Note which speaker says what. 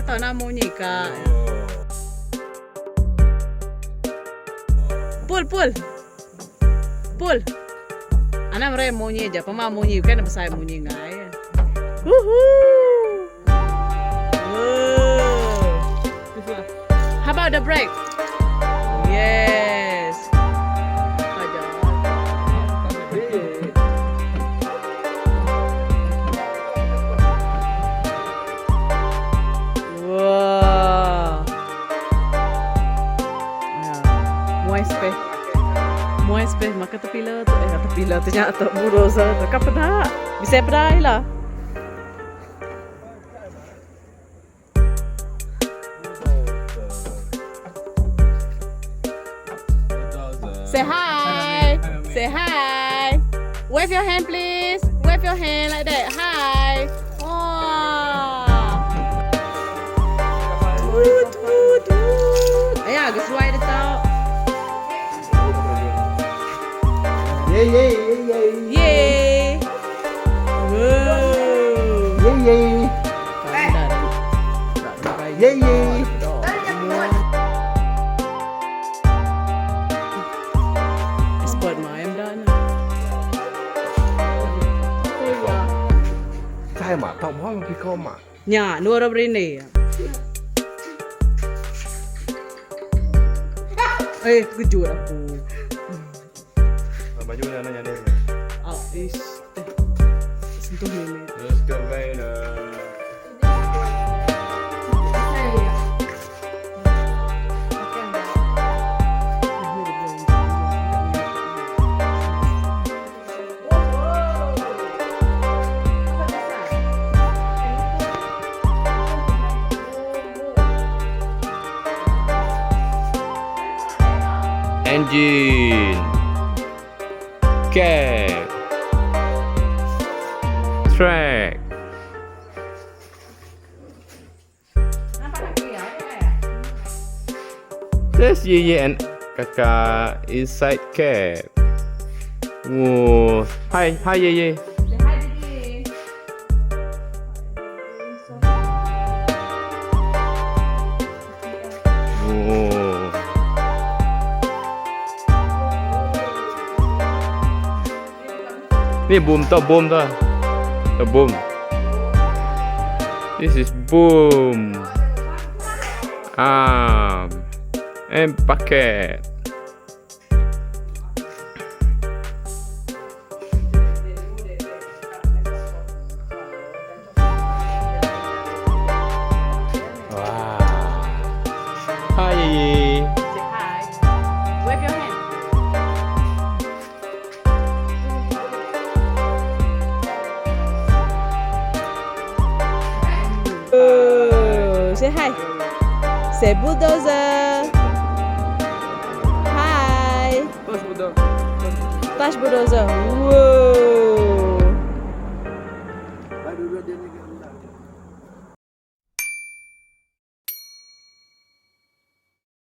Speaker 1: tahu namanya Kak. Pul. Ana mre monye aja, pama monye kan besar monye ngai. How about the brake? Yes. Wow. Muai space maka terpilih tu terpilih ternyata bulldozer tu kan pernah bisa pernah lah. Say hi. Say hi. Wave your hand please. Wave your hand like that. Hi. Wow. Woot. Ayah, agak suai dia tahu. Yay. Wow. Yay. Expert main dah ni.
Speaker 2: Saya mak tahu mana pikir mak.
Speaker 1: Nya, dua orang berini. Kejut aku.
Speaker 2: Baju ni nanya dia.
Speaker 1: Sentuh ni.
Speaker 2: Excavator. Engine, cab, track. There's YEE and Kakak inside cab. Whoa, hi YEE. Ni boom tau. The boom. This is boom. And bucket. Wow. Hi.
Speaker 1: Say hi. Wave your hand. Say hi. Say bulldozer. Hi. Touch bulldozer. Whoa.